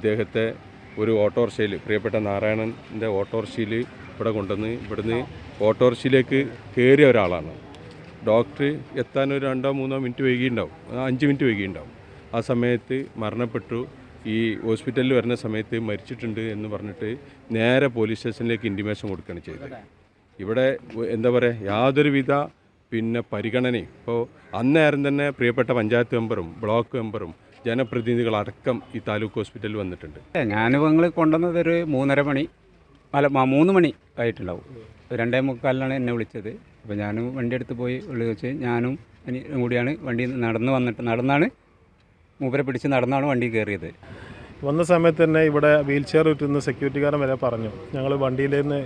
അദ്ദേഹത്തെ ഒരു ഓട്ടോറിക്ഷയിൽ, പ്രിയപ്പെട്ട നാരായണൻ്റെ ഓട്ടോറിക്ഷയിൽ ഇവിടെ കൊണ്ടുവന്ന് ഇവിടുന്ന് ഓട്ടോറിക്ഷയിലേക്ക് കയറിയ ഒരാളാണ്. ഡോക്ടർ എത്താൻ ഒരു 2-3 മിനിറ്റ് വൈകിയുണ്ടാവും, 5 മിനിറ്റ് വൈകിയുണ്ടാവും. ആ സമയത്ത് മരണപ്പെട്ടു. ഈ ഹോസ്പിറ്റലിൽ വരുന്ന സമയത്ത് മരിച്ചിട്ടുണ്ട് എന്ന് പറഞ്ഞിട്ട് നേരെ പോലീസ് സ്റ്റേഷനിലേക്ക് ഇൻറ്റിമേഷൻ കൊടുക്കുകയാണ് ചെയ്തത്. ഇവിടെ എന്താ പറയുക, യാതൊരുവിധ പരിഗണനയും ഇപ്പോൾ അന്നേരം തന്നെ പ്രിയപ്പെട്ട പഞ്ചായത്ത് മെമ്പറും ബ്ലോക്ക് മെമ്പറും ജനപ്രതിനിധികളടക്കം ഈ താലൂക്ക് ഹോസ്പിറ്റലിൽ വന്നിട്ടുണ്ട്. ഞാനിപ്പോൾ നിങ്ങൾ കൊണ്ടുവന്നത് ഒരു 3:30 മണി 3 മണി ആയിട്ടുണ്ടാവും. 2:45 എന്നെ വിളിച്ചത്. അപ്പോൾ ഞാനും വണ്ടി എടുത്ത് പോയി വിളിച്ച് ഞാനും കൂടിയാണ് വണ്ടി നടന്നാണ് മൂപ്പരെ പിടിച്ച് നടന്നാണ് വണ്ടി കയറിയത്. വന്ന സമയത്ത് തന്നെ ഇവിടെ വീൽ ചെയർ ഇട്ടുന്ന സെക്യൂരിറ്റിക്കാരൻ വരെ പറഞ്ഞു, ഞങ്ങൾ വണ്ടിയിൽ നിന്ന്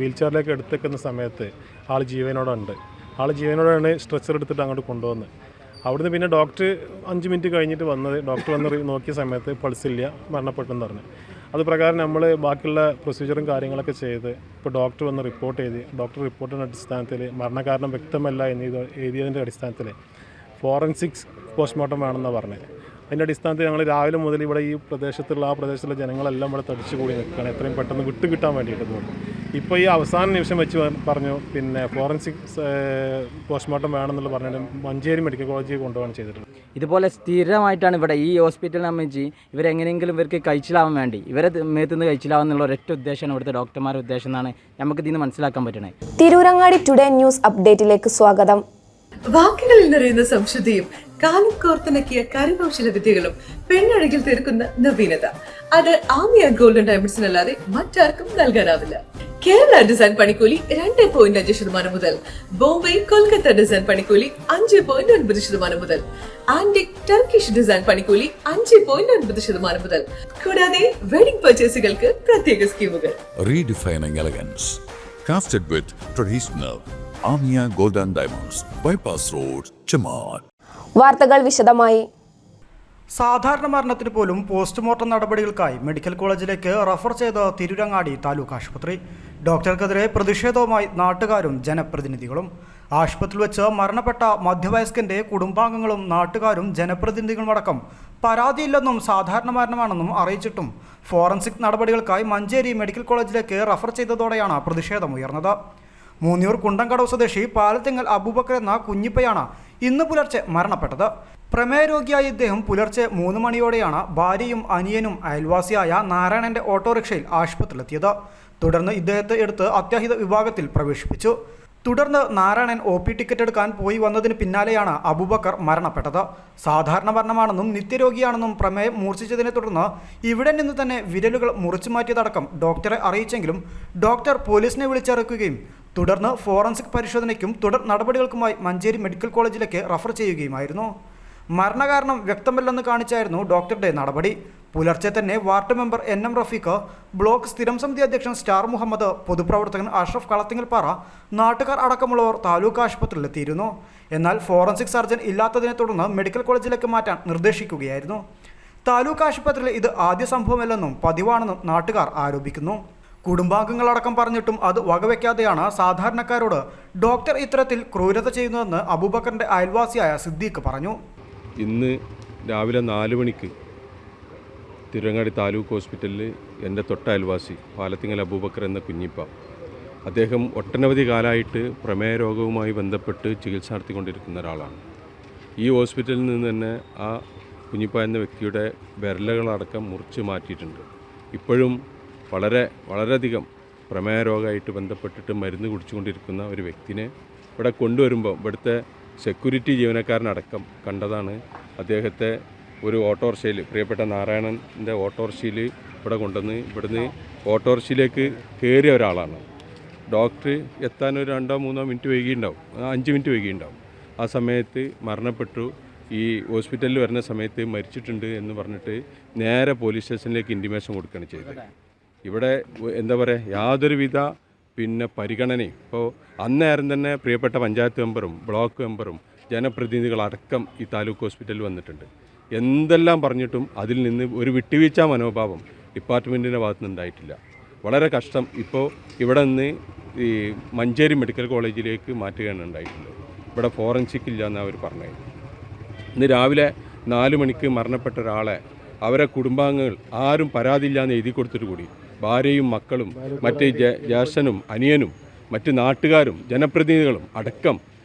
വീൽ ചെയറിലേക്ക് എടുത്തേക്കുന്ന സമയത്ത് ആൾ ജീവനോടുണ്ട്. ആൾ ജീവനോടാണ് സ്ട്രെച്ചർ എടുത്തിട്ട് അങ്ങോട്ട് കൊണ്ടുവന്നത്. അവിടുന്ന് പിന്നെ ഡോക്ടർ 5 മിനിറ്റ് കഴിഞ്ഞിട്ട് വന്നത്. ഡോക്ടർ വന്ന് നോക്കിയ സമയത്ത് പൾസില്ല, മരണപ്പെട്ടെന്ന് പറഞ്ഞു. അത് പ്രകാരം നമ്മൾ ബാക്കിയുള്ള പ്രൊസീജിയറും കാര്യങ്ങളൊക്കെ ചെയ്ത് ഇപ്പോൾ ഡോക്ടർ വന്ന് റിപ്പോർട്ട് ചെയ്ത് ഡോക്ടർ റിപ്പോർട്ടിൻ്റെ അടിസ്ഥാനത്തിൽ മരണകാരണം വ്യക്തമല്ല എഴുതിയതിൻ്റെ അടിസ്ഥാനത്തിൽ ഫോറൻസിക്സ് പോസ്റ്റ്മോർട്ടം വേണമെന്നാണ് പറഞ്ഞത്. അതിൻ്റെ അടിസ്ഥാനത്തിൽ ഞങ്ങൾ രാവിലെ മുതൽ ഇവിടെ ഈ പ്രദേശത്തുള്ള ജനങ്ങളെല്ലാം ഇവിടെ തടിച്ചു കൂടി നിൽക്കുകയാണ്, എത്രയും പെട്ടെന്ന് കിട്ടാൻ വേണ്ടിയിട്ട് തോന്നുന്നു. ഇപ്പോൾ ഈ അവസാന നിമിഷം വെച്ച് പറഞ്ഞു ഫോറൻസിക്സ് പോസ്റ്റ്മോർട്ടം വേണമെന്നുള്ള പറഞ്ഞിട്ട് മഞ്ചേരി മെഡിക്കൽ കോളേജിൽ കൊണ്ടുപോകാൻ ചെയ്തിട്ടുണ്ട്. ഇതുപോലെ സ്ഥിരമായിട്ടാണ് ഇവിടെ ഈ ഹോസ്പിറ്റലിനെ സംബന്ധിച്ച് ഇവരെങ്ങനെയെങ്കിലും ഇവർക്ക് കഴിച്ചിലാവാൻ വേണ്ടി ഇവരെ മേത്തുനിന്ന് കഴിച്ചിലാവുന്നുള്ള ഒരൊറ്റ ഉദ്ദേശമാണ് ഇവിടുത്തെ ഡോക്ടർമാരുടെ ഉദ്ദേശം എന്നാണ് നമുക്ക് ഇതിന് മനസ്സിലാക്കാൻ പറ്റണേ. തിരൂരങ്ങാടി ടുഡേ ന്യൂസ് അപ്ഡേറ്റിലേക്ക് സ്വാഗതം. വാക്കുകളിൽ നിറയുന്ന സംശുദ്ധിയും കാലം കോർത്തിണക്കിയ കരകൗശല വിദ്യകളും പെണ്ണഴകിൽ തീർക്കുന്ന നവീനത, അത് ആമിയ ഗോൾഡൻ ഡയമണ്ട്സിനല്ലാതെ മറ്റാർക്കും നൽകാനാവില്ല. കേരള ഡിസൈൻ പണിക്കൂലി 2.5% മുതൽ, ബോംബെ കൊൽക്കത്ത ഡിസൈൻ പണിക്കൂലി 5.9% മുതൽ, ആന്റിക് ടർക്കിഷ് ഡിസൈൻ പണിക്കൂലി 5.9% മുതൽ, കൂടാതെ വെഡിംഗ് പർച്ചേസുകൾക്ക് പ്രത്യേക സ്കീമുകൾ. Redefining elegance, crafted with traditional Amia Golden Diamonds, Bypass Road, Chaman. വാർത്തകൾ വിശദമായി. സാധാരണ മരണത്തിന് പോലും പോസ്റ്റ്മോർട്ടം നടപടികൾക്കായി മെഡിക്കൽ കോളേജിലേക്ക് റഫർ ചെയ്ത തിരൂരങ്ങാടി താലൂക്ക് ആശുപത്രി. ഡോക്ടർക്കെതിരെ പ്രതിഷേധവുമായി നാട്ടുകാരും ജനപ്രതിനിധികളും. ആശുപത്രിയിൽ വെച്ച് മരണപ്പെട്ട മധ്യവയസ്കന്റെ കുടുംബാംഗങ്ങളും നാട്ടുകാരും ജനപ്രതിനിധികളുമടക്കം പരാതിയില്ലെന്നും സാധാരണ മരണമാണെന്നും അറിയിച്ചിട്ടും ഫോറൻസിക് നടപടികൾക്കായി മഞ്ചേരി മെഡിക്കൽ കോളേജിലേക്ക് റഫർ ചെയ്തതോടെയാണ് പ്രതിഷേധമുയർന്നത്. മൂന്നിയൂർ കുണ്ടംകടവ് സ്വദേശി പാലത്തിങ്ങൽ അബൂബക്കർ എന്ന കുഞ്ഞിപ്പയാണ് ഇന്ന് പുലർച്ചെ മരണപ്പെട്ടത്. പ്രമേയ രോഗിയായ ഇദ്ദേഹം പുലർച്ചെ 3 മണിയോടെയാണ് ഭാര്യയും അനിയനും അയൽവാസിയായ നാരായണന്റെ ഓട്ടോറിക്ഷയിൽ ആശുപത്രിയിലെത്തിയത്. തുടർന്ന് ഇദ്ദേഹത്തെ എടുത്ത് അത്യാഹിത വിഭാഗത്തിൽ പ്രവേശിപ്പിച്ചു. തുടർന്ന് നാരായണൻ OP ടിക്കറ്റ് എടുക്കാൻ പോയി വന്നതിന് പിന്നാലെയാണ് അബൂബക്കർ മരണപ്പെട്ടത്. സാധാരണ മരണമാണെന്നും നിത്യരോഗിയാണെന്നും പ്രമേയം മൂർച്ഛിച്ചതിനെ തുടർന്ന് ഇവിടെ നിന്ന് തന്നെ വിരലുകൾ മുറിച്ചു മാറ്റിയതടക്കം ഡോക്ടറെ അറിയിച്ചെങ്കിലും ഡോക്ടർ പോലീസിനെ വിളിച്ചിറക്കുകയും തുടർന്ന് ഫോറൻസിക് പരിശോധനയ്ക്കും തുടർ നടപടികൾക്കുമായി മഞ്ചേരി മെഡിക്കൽ കോളേജിലേക്ക് റഫർ ചെയ്യുകയുമായിരുന്നു. മരണകാരണം വ്യക്തമല്ലെന്ന് കാണിച്ചായിരുന്നു ഡോക്ടറുടെ നടപടി. പുലർച്ചെ തന്നെ ward member NM Rafeeq, block സ്ഥിരം സമിതി അധ്യക്ഷൻ സ്റ്റാർ മുഹമ്മദ്, പൊതുപ്രവർത്തകൻ അഷ്റഫ് കളത്തിങ്ങൽപ്പാറ, നാട്ടുകാർ അടക്കമുള്ളവർ താലൂക്ക് ആശുപത്രിയിലെത്തിയിരുന്നു. എന്നാൽ ഫോറൻസിക് സർജൻ ഇല്ലാത്തതിനെ തുടർന്ന് മെഡിക്കൽ കോളേജിലേക്ക് മാറ്റാൻ നിർദ്ദേശിക്കുകയായിരുന്നു. താലൂക്ക് ആശുപത്രിയിൽ ഇത് ആദ്യ സംഭവമല്ലെന്നും പതിവാണെന്നും നാട്ടുകാർ ആരോപിക്കുന്നു. കുടുംബാംഗങ്ങളടക്കം പറഞ്ഞിട്ടും അത് വകവയ്ക്കാതെയാണ് സാധാരണക്കാരോട് ഡോക്ടർ ഇത്തരത്തിൽ ക്രൂരത ചെയ്യുന്നതെന്ന് അബൂബക്കറിന്റെ അയൽവാസിയായ സിദ്ദീഖ് പറഞ്ഞു. ഇന്ന് രാവിലെ 4 മണിക്ക് തിരുവങ്ങാടി താലൂക്ക് ഹോസ്പിറ്റലിൽ എൻ്റെ തൊട്ട അയൽവാസി പാലത്തിങ്ങൽ അബൂബക്കർ എന്ന കുഞ്ഞിപ്പ, അദ്ദേഹം ഒട്ടനവധി കാലമായിട്ട് പ്രമേയ രോഗവുമായി ബന്ധപ്പെട്ട് ചികിത്സ നടത്തിക്കൊണ്ടിരിക്കുന്ന ഒരാളാണ്. ഈ ഹോസ്പിറ്റലിൽ നിന്ന് തന്നെ ആ കുഞ്ഞിപ്പ എന്ന വ്യക്തിയുടെ വിരലുകളടക്കം മുറിച്ച് മാറ്റിയിട്ടുണ്ട്. ഇപ്പോഴും വളരെയധികം പ്രമേയ രോഗമായിട്ട് ബന്ധപ്പെട്ടിട്ട് മരുന്ന് കുടിച്ചുകൊണ്ടിരിക്കുന്ന ഒരു വ്യക്തിനെ ഇവിടെ കൊണ്ടുവരുമ്പോൾ ഇവിടുത്തെ സെക്യൂരിറ്റി ജീവനക്കാരനടക്കം കണ്ടതാണ് അദ്ദേഹത്തെ ഒരു ഓട്ടോറിക്ഷയിൽ, പ്രിയപ്പെട്ട നാരായണൻ്റെ ഓട്ടോറിക്ഷയിൽ ഇവിടെ കൊണ്ടുവന്ന് ഇവിടുന്ന് ഓട്ടോറിക്ഷയിലേക്ക് കയറിയ ഒരാളാണ്. ഡോക്ടർ എത്താൻ ഒരു 2-3 മിനിറ്റ് വൈകിയുണ്ടാവും, 5 മിനിറ്റ് വൈകിയുണ്ടാവും. ആ സമയത്ത് മരണപ്പെട്ടു. ഈ ഹോസ്പിറ്റലിൽ വരുന്ന സമയത്ത് മരിച്ചിട്ടുണ്ട് എന്ന് പറഞ്ഞിട്ട് നേരെ പോലീസ് സ്റ്റേഷനിലേക്ക് ഇൻറ്റിമേഷൻ കൊടുക്കുകയാണ് ചെയ്തത്. ഇവിടെ എന്താ പറയുക, യാതൊരുവിധ പരിഗണനയും ഇപ്പോൾ അന്നേരം തന്നെ പ്രിയപ്പെട്ട പഞ്ചായത്ത് മെമ്പറും ബ്ലോക്ക് മെമ്പറും ജനപ്രതിനിധികളടക്കം ഈ താലൂക്ക് ഹോസ്പിറ്റലിൽ വന്നിട്ടുണ്ട്. എന്തെല്ലാം പറഞ്ഞിട്ടും അതിൽ നിന്ന് ഒരു വിട്ടുവീഴ്ച മനോഭാവം ഡിപ്പാർട്ട്മെൻറ്റിൻ്റെ ഭാഗത്തുനിന്ന് ഉണ്ടായിട്ടില്ല. വളരെ കഷ്ടം. ഇപ്പോൾ ഇവിടെ നിന്ന് ഈ മഞ്ചേരി മെഡിക്കൽ കോളേജിലേക്ക് മാറ്റുകയാണ് ഉണ്ടായിട്ടുള്ളത്. ഇവിടെ ഫോറൻസിക് ഇല്ല എന്നാണ് അവർ പറഞ്ഞത്. ഇന്ന് രാവിലെ 4 മണിക്ക് മരണപ്പെട്ട ഒരാളെ അവരെ കുടുംബാംഗങ്ങൾ ആരും പരാതിയില്ലാന്ന് എഴുതി കൊടുത്തിട്ട് കൂടി ഭാര്യയും മക്കളും മറ്റ് ജ്യേഷ്ഠനും അനിയനും മറ്റ് നാട്ടുകാരും ജനപ്രതിനിധികളും അടക്കം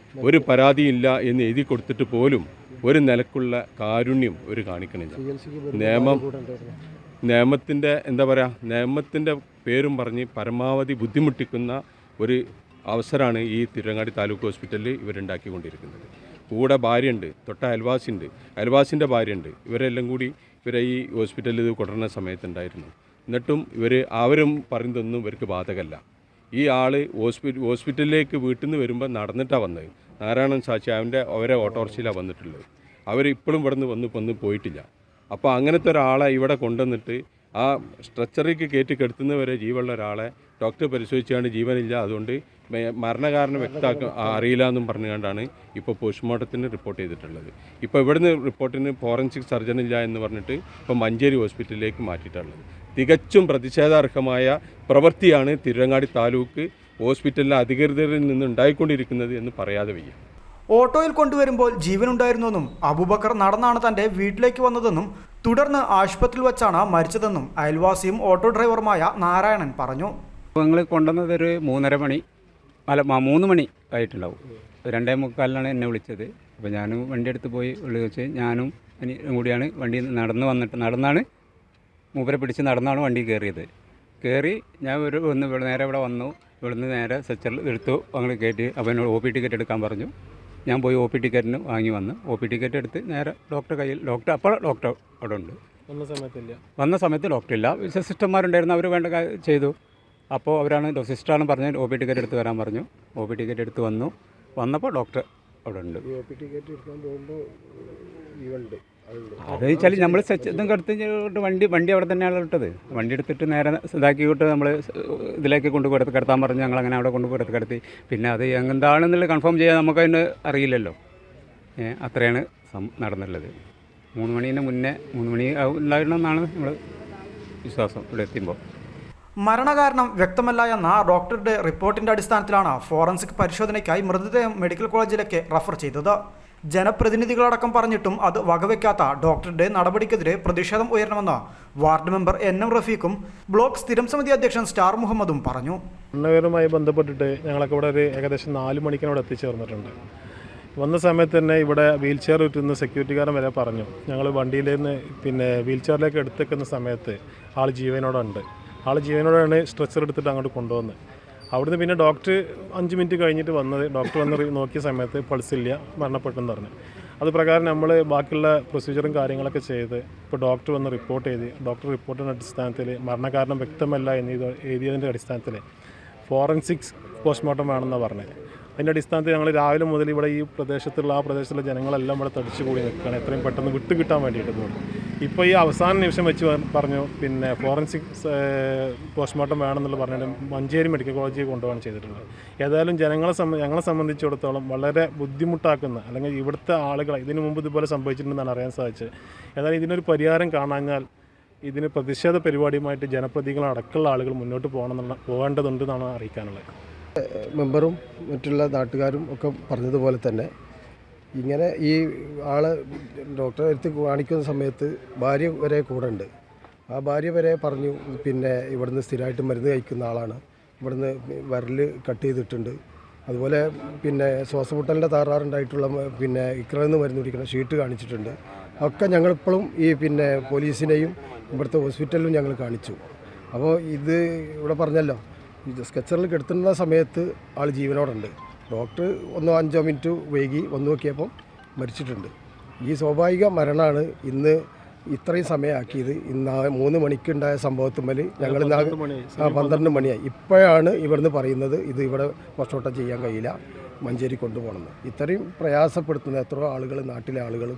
ഒരു പരാതിയില്ല എന്ന് എഴുതി കൊടുത്തിട്ട് പോലും ഒരു നിലക്കുള്ള കാരുണ്യം ഒരു കാണിക്കണില്ല. നിയമത്തിൻ്റെ എന്താ പറയുക, നിയമത്തിൻ്റെ പേരും പറഞ്ഞ് പരമാവധി ബുദ്ധിമുട്ടിക്കുന്ന ഒരു അവസരമാണ് ഈ തിരുരങ്ങാടി താലൂക്ക് ഹോസ്പിറ്റലിൽ ഇവരുണ്ടാക്കിക്കൊണ്ടിരിക്കുന്നത്. കൂടെ ഭാര്യയുണ്ട്, തൊട്ട അയൽവാസിൻ്റെ ഭാര്യയുണ്ട്. ഇവരെല്ലാം കൂടി ഇവരെ ഈ ഹോസ്പിറ്റലിൽ ഇത് കൊണ്ടുവരുന്ന സമയത്തുണ്ടായിരുന്നു. എന്നിട്ടും അവരും പറയുന്നതൊന്നും ഇവർക്ക് ബാധകമല്ല. ഈ ആൾ ഹോസ്പിറ്റലിലേക്ക് വീട്ടിൽ നിന്ന് വരുമ്പോൾ നടന്നിട്ടാണ് വന്നത്. നാരായണൻ സാക്ഷി അവരെ ഓട്ടോറിക്ഷയിലാണ് വന്നിട്ടുള്ളത്. അവരിപ്പോഴും ഇവിടെ നിന്ന് വന്ന് പോയിട്ടില്ല. അപ്പോൾ അങ്ങനത്തെ ഒരാളെ ഇവിടെ കൊണ്ടുവന്നിട്ട് ആ സ്ട്രെച്ചറിക്ക് കയറ്റി കെടുത്തുന്നവരെ ജീവനുള്ള ഒരാളെ ഡോക്ടർ പരിശോധിച്ചുകൊണ്ട് ജീവനില്ല, അതുകൊണ്ട് മരണകാരണം അറിയില്ല എന്നും പറഞ്ഞുകൊണ്ടാണ് ഇപ്പോൾ പോസ്റ്റ്മോർട്ടത്തിന് റിപ്പോർട്ട് ചെയ്തിട്ടുള്ളത്. ഇപ്പോൾ ഇവിടുന്ന് റിപ്പോർട്ടിന് ഫോറൻസിക് സർജൻ ഇല്ല എന്ന് പറഞ്ഞിട്ട് ഇപ്പോൾ മഞ്ചേരി ഹോസ്പിറ്റലിലേക്ക് മാറ്റിയിട്ടുള്ളത്. തികച്ചും പ്രതിഷേധാർഹമായ പ്രവൃത്തിയാണ് തിരുരങ്ങാടി താലൂക്ക് ഹോസ്പിറ്റലിലെ അധികൃതരിൽ നിന്ന് ഉണ്ടായിക്കൊണ്ടിരിക്കുന്നത് എന്ന് പറയാതെ വയ്യ. ഓട്ടോയിൽ കൊണ്ടുവരുമ്പോൾ ജീവനുണ്ടായിരുന്നെന്നും അബൂബക്കർ നടന്നാണ് തൻ്റെ വീട്ടിലേക്ക് വന്നതെന്നും തുടർന്ന് ആശുപത്രിയിൽ വച്ചാണ് മരിച്ചതെന്നും അയൽവാസിയും ഓട്ടോ ഡ്രൈവറുമായ നാരായണൻ പറഞ്ഞു. ഞങ്ങൾ കൊണ്ടുവന്നത് ഒരു 3 മണി ആയിട്ടുണ്ടാവും. 2:45 എന്നെ വിളിച്ചത്. അപ്പോൾ ഞാനും വണ്ടി എടുത്ത് പോയി വിളിച്ച് ഞാനും അനിയനും കൂടിയാണ് വണ്ടി നടന്നാണ് മൂപ്പരെ പിടിച്ച് നടന്നാണ് വണ്ടി കയറിയത്. ഞാൻ നേരെ ഇവിടെ വന്നു. ഇവിടുന്ന് നേരെ സെച്ചറിൽ എടുത്തു ഞങ്ങൾ കയറ്റി. അപ്പോൾ എന്നോട് OP ടിക്കറ്റ് എടുക്കാൻ പറഞ്ഞു. ഞാൻ പോയി OP ടിക്കറ്റിന് വാങ്ങി വന്നു. OP ടിക്കറ്റ് എടുത്ത് നേരെ ഡോക്ടർ ഡോക്ടർ അവിടെ ഉണ്ട്. വന്ന സമയത്ത് ഡോക്ടറില്ല. സിസ്റ്റർമാരുണ്ടായിരുന്നു, അവർ വേണ്ട ചെയ്തു. അപ്പോൾ സിസ്റ്ററാണ് പറഞ്ഞത് OP ടിക്കറ്റ് എടുത്ത് വരാൻ പറഞ്ഞു. OP ടിക്കറ്റ് എടുത്ത് വന്നപ്പോൾ ഡോക്ടർ അവിടെ ഉണ്ട്. അത് വെച്ചാൽ നമ്മൾ ഇതൊക്കെ എടുത്ത് വണ്ടി അവിടെ തന്നെയാണ് ഇട്ടത്. വണ്ടി എടുത്തിട്ട് നേരെ ഇതാക്കിയിട്ട് നമ്മൾ ഇതിലേക്ക് കിടത്താൻ പറഞ്ഞു. ഞങ്ങളങ്ങനെ അവിടെ കിടത്തി. പിന്നെ അത് എന്താണെന്നുള്ളത് കൺഫേം ചെയ്യാൻ നമുക്കതിന് അറിയില്ലല്ലോ. അത്രയാണ് നടന്നുള്ളത്. 3 മണീന് മുന്നേ 3 മണി ഉണ്ടായിരുന്നെന്നാണ് നമ്മൾ വിശ്വാസം ഇവിടെ എത്തുമ്പോൾ. മരണകാരണം വ്യക്തമല്ല എന്ന ഡോക്ടറുടെ റിപ്പോർട്ടിൻ്റെ അടിസ്ഥാനത്തിലാണ് ഫോറൻസിക് പരിശോധനയ്ക്കായി മൃതദേഹം മെഡിക്കൽ കോളേജിലേക്ക് റഫർ ചെയ്തത്. ജനപ്രതിനിധികളടക്കം പറഞ്ഞിട്ടും അത് വകവയ്ക്കാത്ത ഡോക്ടറുടെ നടപടിക്കെതിരെ പ്രതിഷേധം ഉയരണമെന്ന് വാർഡ് മെമ്പർ NM റഫീഖും ബ്ലോക്ക് സ്ഥിരം സമിതി അധ്യക്ഷൻ സ്റ്റാർ മുഹമ്മദും പറഞ്ഞു. മരണവുമായി ബന്ധപ്പെട്ടിട്ട് ഞങ്ങളൊക്കെ ഇവിടെ ഒരു ഏകദേശം 4 മണിക്കിനോട് എത്തിച്ചേർന്നിട്ടുണ്ട്. വന്ന സമയത്ത് തന്നെ ഇവിടെ വീൽ ചെയർ വിറ്റുന്ന സെക്യൂരിറ്റിക്കാരൻ വരെ പറഞ്ഞു, ഞങ്ങൾ വണ്ടിയിൽ നിന്ന് വീൽ ചെയറിലേക്ക് എടുത്തേക്കുന്ന സമയത്ത് ആൾ ജീവനോടാണ് സ്ട്രെച്ചർ എടുത്തിട്ട് അങ്ങോട്ട് കൊണ്ടുവന്നത്. അവിടുന്ന് പിന്നെ ഡോക്ടർ 5 മിനിറ്റ് കഴിഞ്ഞിട്ട് വന്നത്. ഡോക്ടർ വന്ന് നോക്കിയ സമയത്ത് പൾസില്ല, മരണപ്പെട്ടെന്ന് പറഞ്ഞു. അത് പ്രകാരം നമ്മൾ ബാക്കിയുള്ള പ്രൊസീജിയറും കാര്യങ്ങളൊക്കെ ചെയ്ത് ഇപ്പോൾ ഡോക്ടർ വന്ന് റിപ്പോർട്ട് ചെയ്ത് ഡോക്ടർ റിപ്പോർട്ടിൻ്റെ അടിസ്ഥാനത്തിൽ മരണകാരണം വ്യക്തമല്ല എഴുതിയതിൻ്റെ അടിസ്ഥാനത്തിൽ ഫോറൻസിക്സ് പോസ്റ്റ്മോർട്ടം വേണമെന്നാണ് പറഞ്ഞത്. അതിൻ്റെ അടിസ്ഥാനത്തിൽ ഞങ്ങൾ രാവിലെ മുതൽ ഇവിടെ ഈ പ്രദേശത്തുള്ള ജനങ്ങളെല്ലാം ഇവിടെ തടിച്ചു കൂടി നിൽക്കുകയാണ്, എത്രയും പെട്ടെന്ന് വിട്ടുകിട്ടാൻ വേണ്ടിയിട്ട്. ഇപ്പോൾ ഈ അവസാന നിമിഷം വെച്ച് പറഞ്ഞു ഫോറൻസിക് പോസ്റ്റ്മോർട്ടം വേണമെന്നുള്ള പറഞ്ഞിട്ട് മഞ്ചേരി മെഡിക്കൽ കോളേജിൽ കൊണ്ടുപോകാൻ ചെയ്തിട്ടുള്ളത്. ഏതായാലും ഞങ്ങളെ സംബന്ധിച്ചിടത്തോളം വളരെ ബുദ്ധിമുട്ടാക്കുന്ന, അല്ലെങ്കിൽ ഇവിടുത്തെ ആളുകൾ ഇതിനു മുമ്പ് ഇതുപോലെ സംഭവിച്ചിട്ടുണ്ടെന്നാണ് അറിയാൻ സാധിച്ചത്. ഏതായാലും ഇതിനൊരു പരിഹാരം കാണാഞ്ഞാൽ ഇതിന് പ്രതിഷേധ പരിപാടിയുമായിട്ട് ജനപ്രതിനിധികളടക്കമുള്ള ആളുകൾ മുന്നോട്ട് പോകേണ്ടതുണ്ടെന്നാണ് അറിയിക്കാനുള്ളത്. മെമ്പറും മറ്റുള്ള നാട്ടുകാരും ഒക്കെ പറഞ്ഞതുപോലെ തന്നെ ഇങ്ങനെ ഈ ആളെ ഡോക്ടറെ അടുത്ത് കാണിക്കുന്ന സമയത്ത് ഭാര്യ വരെ കൂടെ ഉണ്ട്. ആ ഭാര്യ വരെ പറഞ്ഞു ഇവിടുന്ന് സ്ഥിരമായിട്ട് മരുന്ന് കഴിക്കുന്ന ആളാണ്, ഇവിടുന്ന് വിരൽ കട്ട് ചെയ്തിട്ടുണ്ട്, അതുപോലെ ശ്വാസമുട്ടലിൻ്റെ തകരാറുണ്ടായിട്ടുള്ള ഇക്രന്ന് മരുന്ന് കുടിക്കുന്ന ഷീറ്റ് കാണിച്ചിട്ടുണ്ട്. ഒക്കെ ഞങ്ങളിപ്പോഴും ഈ പോലീസിനെയും ഇവിടുത്തെ ഹോസ്പിറ്റലിലും ഞങ്ങൾ കാണിച്ചു. അപ്പോൾ ഇത് ഇവിടെ പറഞ്ഞല്ലോ, സ്കെച്ചറിൽ കിടത്തുന്ന സമയത്ത് ആൾ ജീവനോടുണ്ട്. ഡോക്ടർ 5 മിനിറ്റ് വൈകി വന്നു നോക്കിയപ്പം മരിച്ചിട്ടുണ്ട്. ഈ സ്വാഭാവിക മരണമാണ് ഇന്ന് ഇത്രയും സമയമാക്കിയത്. ഇന്ന് 3 മണിക്കുണ്ടായ സംഭവത്തുമ്മൽ ഞങ്ങൾ 12 മണിയായി. ഇപ്പോഴാണ് ഇവിടുന്ന് പറയുന്നത് ഇത് ഇവിടെ പോസ്റ്റ്മോർട്ടം ചെയ്യാൻ കഴിയില്ല, മഞ്ചേരി കൊണ്ടുപോകണമെന്ന്. ഇത്രയും പ്രയാസപ്പെടുത്തുന്ന എത്രയോ ആളുകൾ, നാട്ടിലെ ആളുകൾ,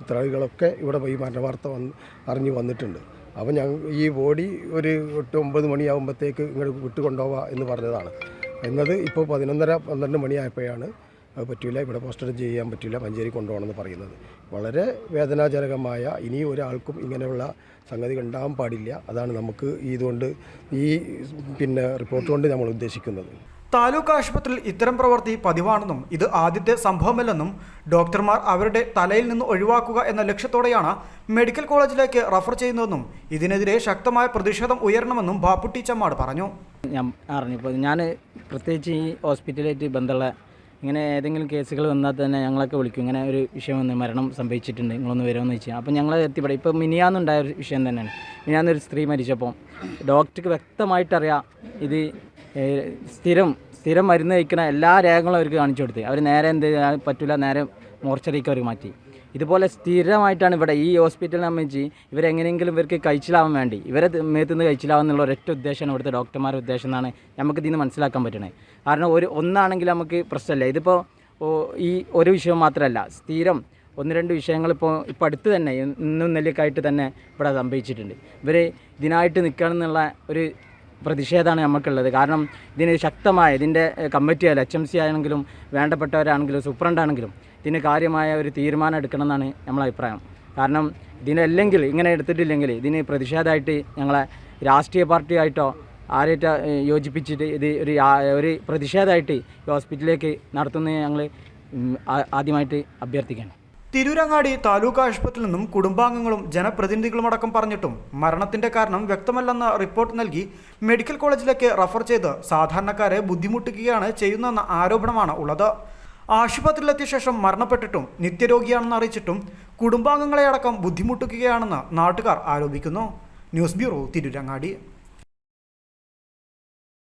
മിത്രാളികളൊക്കെ ഇവിടെ ഈ മരണവാർത്ത അറിഞ്ഞു വന്നിട്ടുണ്ട്. അപ്പോൾ ഈ ബോഡി ഒരു 8-9 മണിയാകുമ്പോഴത്തേക്ക് ഇങ്ങോട്ട് വിട്ടുകൊണ്ടുപോവുക എന്ന് പറഞ്ഞതാണ്. എന്നത് ഇപ്പോൾ 11-12 മണിയായപ്പോഴാണ് അത് പറ്റില്ല, ഇവിടെ പോസ്റ്റ്മോർട്ടം ചെയ്യാൻ പറ്റില്ല, മഞ്ചേരി കൊണ്ടുപോകണമെന്ന് പറയുന്നത്. വളരെ വേദനാജനകമായ, ഇനി ഒരാൾക്കും ഇങ്ങനെയുള്ള സംഗതി ഉണ്ടാകാൻ പാടില്ല. അതാണ് നമുക്ക് ഇതുകൊണ്ട് ഈ റിപ്പോർട്ട് കൊണ്ട് നമ്മൾ ഉദ്ദേശിക്കുന്നത്. താലൂക്ക് ആശുപത്രിയിൽ ഇത്തരം പ്രവൃത്തി പതിവാണെന്നും ഇത് ആദ്യത്തെ സംഭവമല്ലെന്നും ഡോക്ടർമാർ അവരുടെ തലയിൽ നിന്ന് ഒഴിവാക്കുക എന്ന ലക്ഷ്യത്തോടെയാണ് മെഡിക്കൽ കോളേജിലേക്ക് റഫർ ചെയ്യുന്നതെന്നും ഇതിനെതിരെ ശക്തമായ പ്രതിഷേധം ഉയരണമെന്നും ബാപ്പുട്ടി ചമ്മാട് പറഞ്ഞു. ഞാൻ അറിഞ്ഞപ്പോൾ ഞാൻ പ്രത്യേകിച്ച് ഈ ഹോസ്പിറ്റലായിട്ട് ബന്ധമുള്ള ഇങ്ങനെ ഏതെങ്കിലും കേസുകൾ വന്നാൽ തന്നെ ഞങ്ങളൊക്കെ വിളിക്കും. ഇങ്ങനെ ഒരു വിഷയം വന്ന് മരണം സംഭവിച്ചിട്ടുണ്ട്, നിങ്ങളൊന്ന് വരുമെന്ന് വെച്ചാൽ. അപ്പോൾ ഞങ്ങൾ എത്തിപ്പെടാം. ഇപ്പോൾ മിനിയാന്നുണ്ടായ ഒരു വിഷയം തന്നെയാണ്. മിനിയാന്നൊരു സ്ത്രീ മരിച്ചപ്പോൾ ഡോക്ടർക്ക് വ്യക്തമായിട്ടറിയാം ഇത് സ്ഥിരം മരുന്ന് കഴിക്കുന്ന എല്ലാ രേഖകളും അവർക്ക് കാണിച്ചു കൊടുത്ത് അവർ നേരെ എന്ത് പറ്റില്ല, നേരെ മോർച്ചറിക്ക് അവർ മാറ്റി. ഇതുപോലെ സ്ഥിരമായിട്ടാണ് ഇവിടെ ഈ ഹോസ്പിറ്റലിനെ സംബന്ധിച്ച് ഇവരെങ്ങനെയെങ്കിലും ഇവർക്ക് കഴിച്ചിലാവാൻ വേണ്ടി ഇവരെ മേത്തുനിന്ന് കഴിച്ചിലാവുന്നുള്ള ഒരൊറ്റ ഉദ്ദേശമാണ് ഇവിടുത്തെ ഡോക്ടർമാരുടെ ഉദ്ദേശം എന്നാണ് നമുക്ക് ഇതിൽ നിന്ന് മനസ്സിലാക്കാൻ പറ്റണേ. കാരണം ഒന്നാണെങ്കിൽ നമുക്ക് പ്രശ്നമില്ല. ഇതിപ്പോൾ ഈ ഒരു വിഷയം മാത്രമല്ല, സ്ഥിരം 1-2 വിഷയങ്ങൾ ഇപ്പോൾ അടുത്ത് തന്നെ ഇന്നും നെല്ലിക്കായിട്ട് തന്നെ ഇവിടെ സംഭവിച്ചിട്ടുണ്ട്. ഇവർ ഇതിനായിട്ട് നിൽക്കണമെന്നുള്ള ഒരു പ്രതിഷേധമാണ് നമുക്കുള്ളത്. കാരണം ഇതിന് ശക്തമായ ഇതിൻ്റെ കമ്മിറ്റി ആയാലും HMC ആണെങ്കിലും വേണ്ടപ്പെട്ടവരാണെങ്കിലും സൂപ്രണ്ടാണെങ്കിലും ഇതിന് കാര്യമായ ഒരു തീരുമാനം എടുക്കണമെന്നാണ് നമ്മളെ അഭിപ്രായം. കാരണം ഇതിനല്ലെങ്കിൽ ഇങ്ങനെ എടുത്തിട്ടില്ലെങ്കിൽ ഇതിന് പ്രതിഷേധമായിട്ട് ഞങ്ങളെ രാഷ്ട്രീയ പാർട്ടിയായിട്ടോ ആരായിട്ട് യോജിപ്പിച്ചിട്ട് ഇത് ഒരു പ്രതിഷേധമായിട്ട് ഈ ഹോസ്പിറ്റലിലേക്ക് നടത്തുന്നത് ഞങ്ങൾ ആദ്യമായിട്ട് അഭ്യർത്ഥിക്കുകയാണ്. തിരൂരങ്ങാടി താലൂക്ക് ആശുപത്രിയിൽ നിന്നും കുടുംബാംഗങ്ങളും ജനപ്രതിനിധികളുമടക്കം പറഞ്ഞിട്ടും മരണത്തിന്റെ കാരണം വ്യക്തമല്ലെന്ന റിപ്പോർട്ട് നൽകി മെഡിക്കൽ കോളേജിലേക്ക് റഫർ ചെയ്ത് സാധാരണക്കാരെ ബുദ്ധിമുട്ടിക്കുകയാണ് ചെയ്യുന്നതെന്ന ആരോപണമാണ് ഉള്ളത്. ആശുപത്രിയിലെത്തിയ ശേഷം മരണപ്പെട്ടിട്ടും നിത്യരോഗിയാണെന്ന് അറിയിച്ചിട്ടും കുടുംബാംഗങ്ങളെ അടക്കം ബുദ്ധിമുട്ടിക്കുകയാണെന്ന് നാട്ടുകാർ ആരോപിക്കുന്നു. News bureau, Tirurangadi.